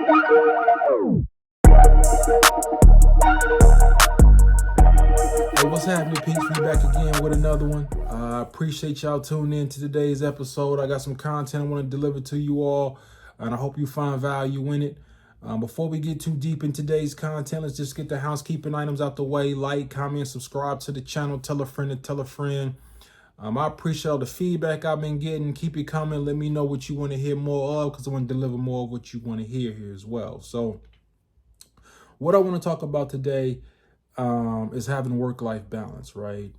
Hey, what's happening, peeps? We back again with another one. I appreciate y'all tuning in to today's episode. I got some content I want to deliver to you all, and I hope you find value in it. Before we get too deep in today's content, let's just get the housekeeping items out the way. Like, comment, subscribe to the channel, tell a friend to tell a friend. I appreciate all the feedback I've been getting. Keep it coming. Let me know what you want to hear more of, because I want to deliver more of what you want to hear here as well. So what I want to talk about today is having work-life balance, right?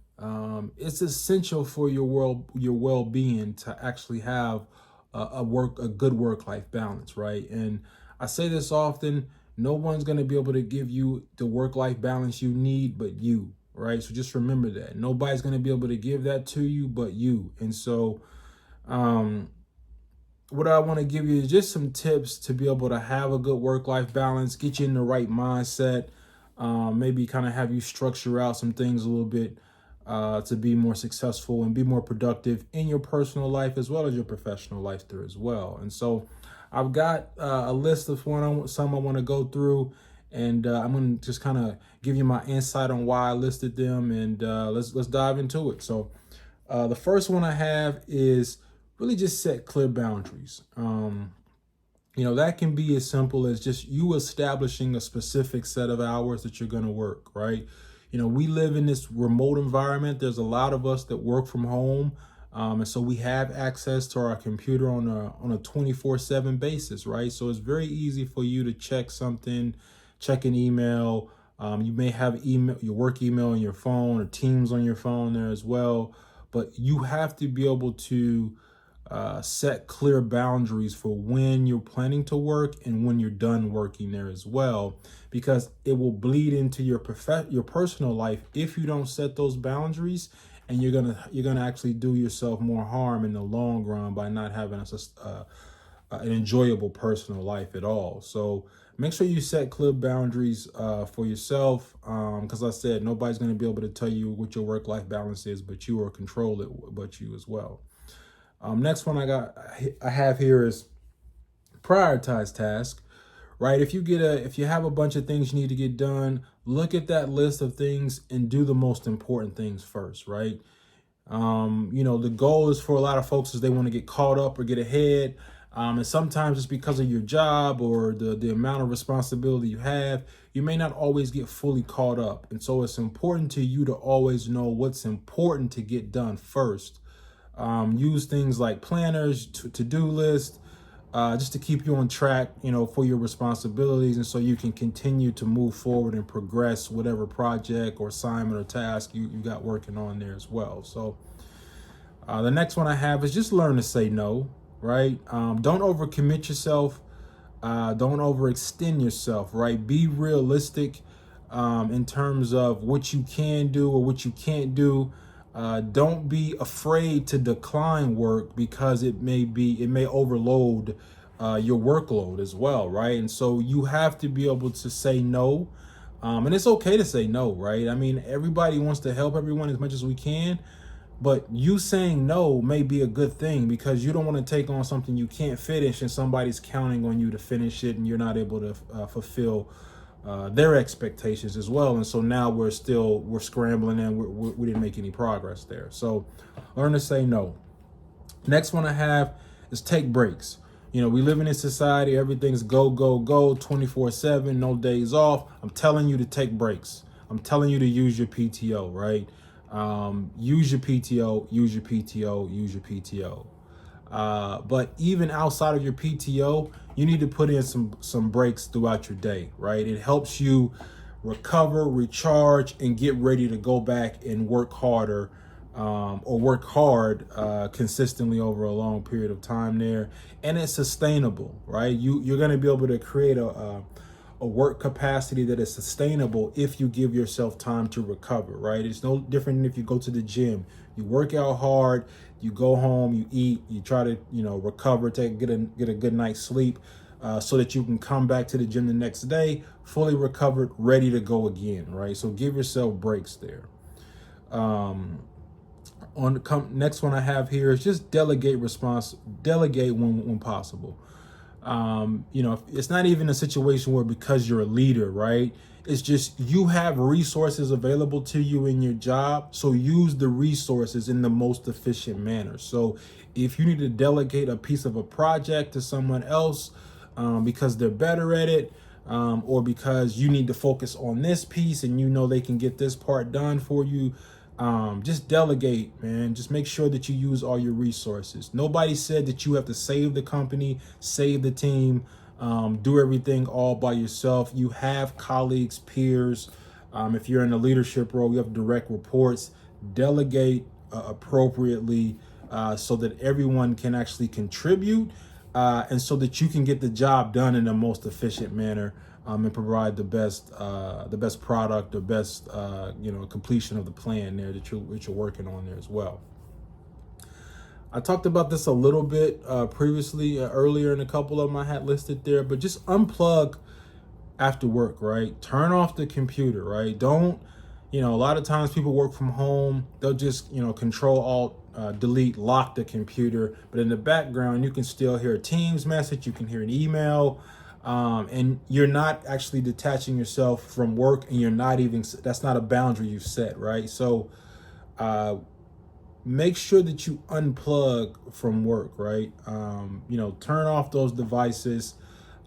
It's essential for your well-being to actually have a good work-life balance, right? And I say this often: no one's going to be able to give you the work-life balance you need, but you, right? So just remember that nobody's going to be able to give that to you, but you. And so, what I want to give you is just some tips to be able to have a good work-life balance, get you in the right mindset. Maybe kind of have you structure out some things a little bit to be more successful and be more productive in your personal life as well as your professional life there as well. And so I've got a list of some I want to go through, and I'm going to just kind of give you my insight on why I listed them, and let's dive into it. So the first one I have is really just set clear boundaries. That can be as simple as just you establishing a specific set of hours that you're going to work, right? We live in this remote environment. There's a lot of us that work from home. And so we have access to our computer on a 24/7 basis, right? So it's very easy for you to check something, check an email. You may have your work email on your phone or Teams on your phone there as well. But you have to be able to set clear boundaries for when you're planning to work and when you're done working there as well, because it will bleed into your personal life if you don't set those boundaries, and you're gonna actually do yourself more harm in the long run by not having an enjoyable personal life at all. So make sure you set clear boundaries for yourself, because I said nobody's going to be able to tell you what your work-life balance is, but you, or control it, but you as well. Next one I have here is prioritize task, right? If you have a bunch of things you need to get done, look at that list of things and do the most important things first, right? The goal is for a lot of folks is they want to get caught up or get ahead. And sometimes it's because of your job or the amount of responsibility you have, you may not always get fully caught up. And so it's important to you to always know what's important to get done first. Use things like planners, to-do lists, just to keep you on track, for your responsibilities, and so you can continue to move forward and progress whatever project or assignment or task you got working on there as well. So the next one I have is just learn to say no, right? Don't overcommit yourself. Don't overextend yourself, right? Be realistic in terms of what you can do or what you can't do. Don't be afraid to decline work, because it may overload your workload as well, right? And so you have to be able to say no, and it's okay to say no, right? I mean, everybody wants to help everyone as much as we can, but you saying no may be a good thing, because you don't want to take on something you can't finish and somebody's counting on you to finish it, and you're not able to fulfill their expectations as well. And so now we're scrambling, and we didn't make any progress there. So learn to say no. Next one I have is take breaks. We live in a society, everything's go, go, go, 24/7, no days off. I'm telling you to take breaks. I'm telling you to use your PTO, right? Use your PTO, use your PTO, use your PTO. But even outside of your PTO, you need to put in some breaks throughout your day, right? It helps you recover, recharge, and get ready to go back and work harder, or work hard consistently over a long period of time there. And it's sustainable, right? You're going to be able to create a work capacity that is sustainable if you give yourself time to recover, right? It's no different than if you go to the gym. You work out hard, you go home, you eat, you try to, recover, get a good night's sleep, so that you can come back to the gym the next day, fully recovered, ready to go again, right? So give yourself breaks there. Next one I have here is just delegate when possible. It's not even a situation where because you're a leader, right? It's just you have resources available to you in your job. So use the resources in the most efficient manner. So if you need to delegate a piece of a project to someone else because they're better at it, or because you need to focus on this piece and you know they can get this part done for you, just delegate, man. Just make sure that you use all your resources. Nobody said that you have to save the company, save the team, do everything all by yourself. You have colleagues, peers. If you're in a leadership role, you have direct reports. Delegate appropriately so that everyone can actually contribute and so that you can get the job done in the most efficient manner and provide the best product, the best completion of the plan there that you're working on there as well. I talked about this a little bit previously, earlier in a couple of them I had listed there, but just unplug after work, right? Turn off the computer, right? Don't, a lot of times people work from home, they'll just, control alt, delete, lock the computer, but in the background, you can still hear a Teams message, you can hear an email, and you're not actually detaching yourself from work, and you're not even, that's not a boundary you've set, right? So, make sure that you unplug from work, right? Turn off those devices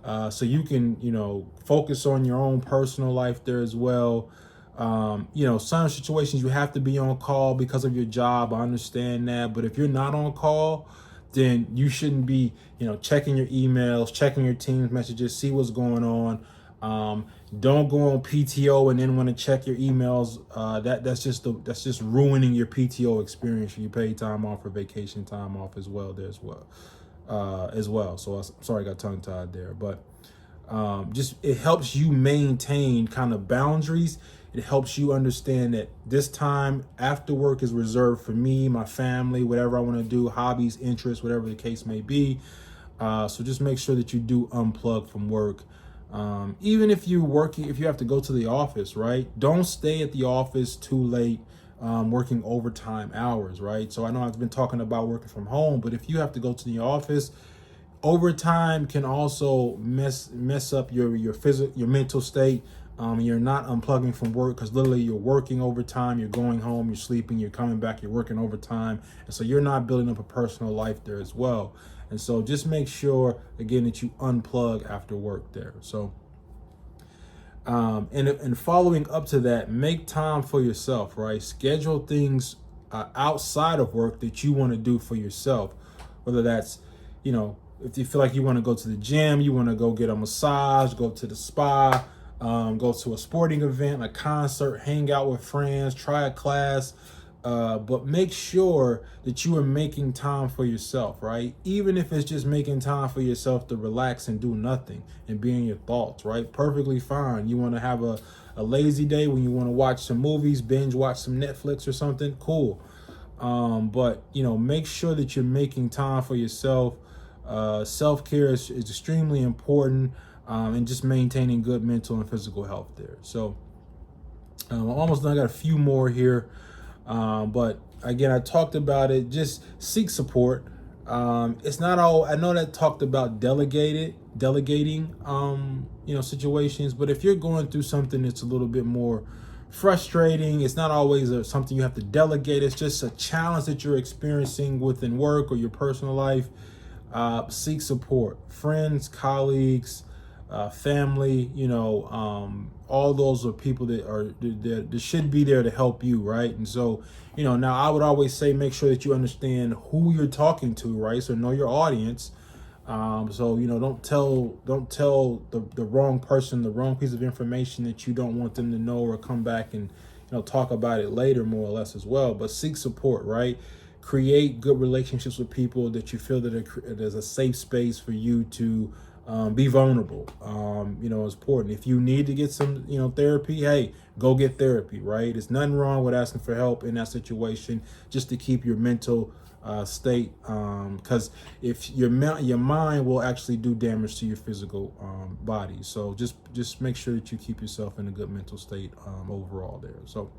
so you can, focus on your own personal life there as well. Some situations you have to be on call because of your job. I understand that. But if you're not on call, then you shouldn't be, checking your emails, checking your team's messages, see what's going on. Don't go on PTO and then want to check your emails. That's just ruining your PTO experience. You pay time off or vacation time off as well there as well. So I'm sorry I got tongue tied there, but just it helps you maintain kind of boundaries. It helps you understand that this time after work is reserved for me, my family, whatever I want to do, hobbies, interests, whatever the case may be. So just make sure that you do unplug from work. Even if you're working, if you have to go to the office, right? Don't stay at the office too late, working overtime hours, right? So I know I've been talking about working from home, but if you have to go to the office, overtime can also mess up your mental state. You're not unplugging from work because literally you're working overtime, you're going home, you're sleeping, you're coming back, you're working overtime. And so you're not building up a personal life there as well. And so just make sure, again, that you unplug after work there. So, and following up to that, make time for yourself, right? Schedule things outside of work that you want to do for yourself, whether that's, if you feel like you want to go to the gym, you want to go get a massage, go to the spa, go to a sporting event, a concert, hang out with friends, try a class, but make sure that you are making time for yourself, right? Even if it's just making time for yourself to relax and do nothing and be in your thoughts, right? Perfectly fine. You want to have a lazy day when you want to watch some movies, binge watch some Netflix or something, cool. But make sure that you're making time for yourself. Self-care is extremely important, and just maintaining good mental and physical health there. So I'm almost done. I got a few more here. But again, I talked about it. Just seek support. It's not all, I know that talked about delegating, situations, but if you're going through something that's a little bit more frustrating, it's not always something you have to delegate. It's just a challenge that you're experiencing within work or your personal life. Seek support, friends, colleagues, family, all those are people that should be there to help you, right? And so, now I would always say make sure that you understand who you're talking to, right? So know your audience. So don't tell the wrong person the wrong piece of information that you don't want them to know, or come back and talk about it later, more or less as well. But seek support, right? Create good relationships with people that you feel that there's a safe space for you to be vulnerable. It's important. If you need to get some, therapy, hey, go get therapy, right? There's nothing wrong with asking for help in that situation, just to keep your mental state, because if your mind will actually do damage to your physical body. So just make sure that you keep yourself in a good mental state overall there. So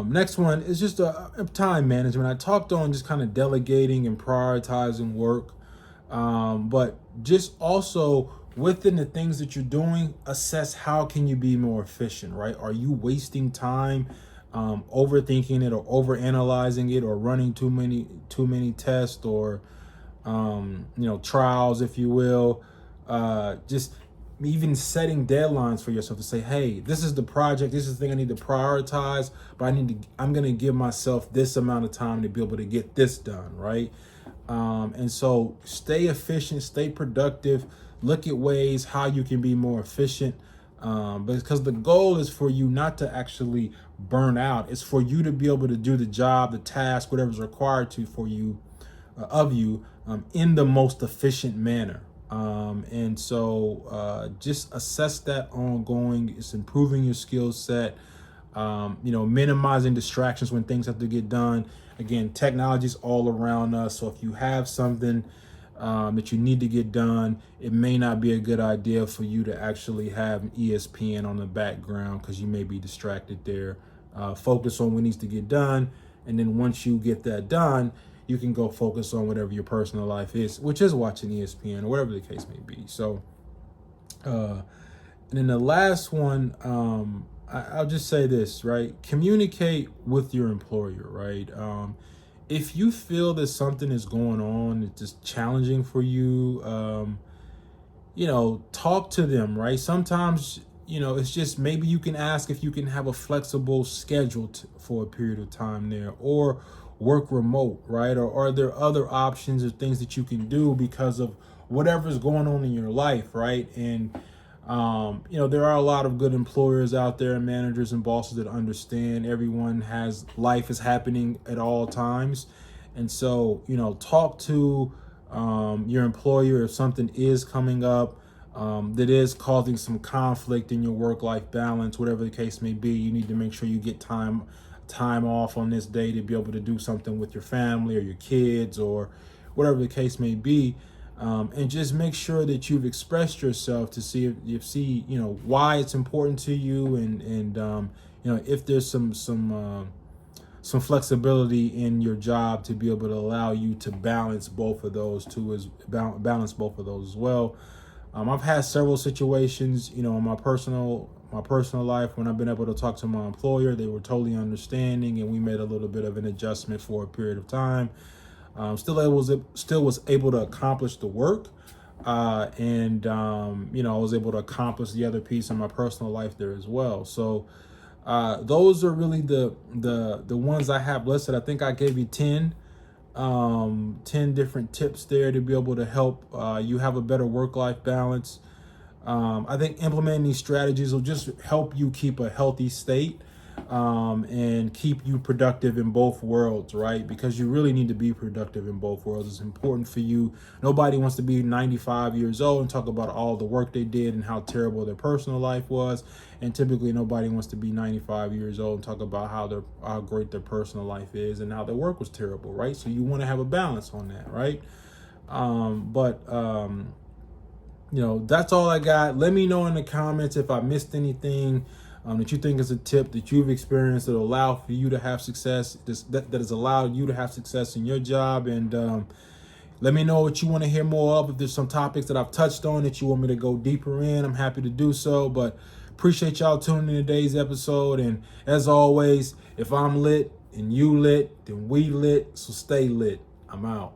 next one is just time management. I talked on just kind of delegating and prioritizing work. But just also within the things that you're doing, assess how can you be more efficient, right? Are you wasting time overthinking it or overanalyzing it or running too many tests or trials, if you will? Just even setting deadlines for yourself to say, hey, this is the project, this is the thing I need to prioritize, but I'm gonna give myself this amount of time to be able to get this done, right? And so stay efficient, stay productive, look at ways how you can be more efficient. Because the goal is for you not to actually burn out. It's for you to be able to do the job, the task, whatever's required for you, of you, in the most efficient manner. And so just assess that ongoing. It's improving your skill set, minimizing distractions when things have to get done. Again, technology's all around us. So if you have something that you need to get done, it may not be a good idea for you to actually have an ESPN on the background because you may be distracted there. Focus on what needs to get done. And then once you get that done, you can go focus on whatever your personal life is, which is watching ESPN or whatever the case may be. So, and then the last one, I'll just say this, right? Communicate with your employer, right? If you feel that something is going on, it's just challenging for you, talk to them, right? Sometimes, it's just maybe you can ask if you can have a flexible schedule for a period of time there, or work remote, right? Or are there other options or things that you can do because of whatever's going on in your life, right? And there are a lot of good employers out there, managers and bosses that understand everyone has life is happening at all times. And so, talk to your employer if something is coming up that is causing some conflict in your work-life balance, whatever the case may be. You need to make sure you get time off on this day to be able to do something with your family or your kids or whatever the case may be. And just make sure that you've expressed yourself to see why it's important to you, and if there's some flexibility in your job to be able to allow you to balance both of those as well. I've had several situations, in my personal life when I've been able to talk to my employer. They were totally understanding, and we made a little bit of an adjustment for a period of time. Still was able to accomplish the work, and I was able to accomplish the other piece in my personal life there as well. So those are really the ones I have listed. I think I gave you 10 different tips there to be able to help you have a better work-life balance. I think implementing these strategies will just help you keep a healthy state, and keep you productive in both worlds, right? Because you really need to be productive in both worlds. It's important for you. Nobody wants to be 95 years old and talk about all the work they did and how terrible their personal life was. And typically nobody wants to be 95 years old and talk about how great their personal life is and how their work was terrible, right? So you want to have a balance on that, right? That's all I got. Let me know in the comments if I missed anything that you think is a tip that you've experienced that will allow for you to have success, that has allowed you to have success in your job. And let me know what you want to hear more of. If there's some topics that I've touched on that you want me to go deeper in, I'm happy to do so. But appreciate y'all tuning in today's episode. And as always, if I'm lit and you lit, then we lit. So stay lit. I'm out.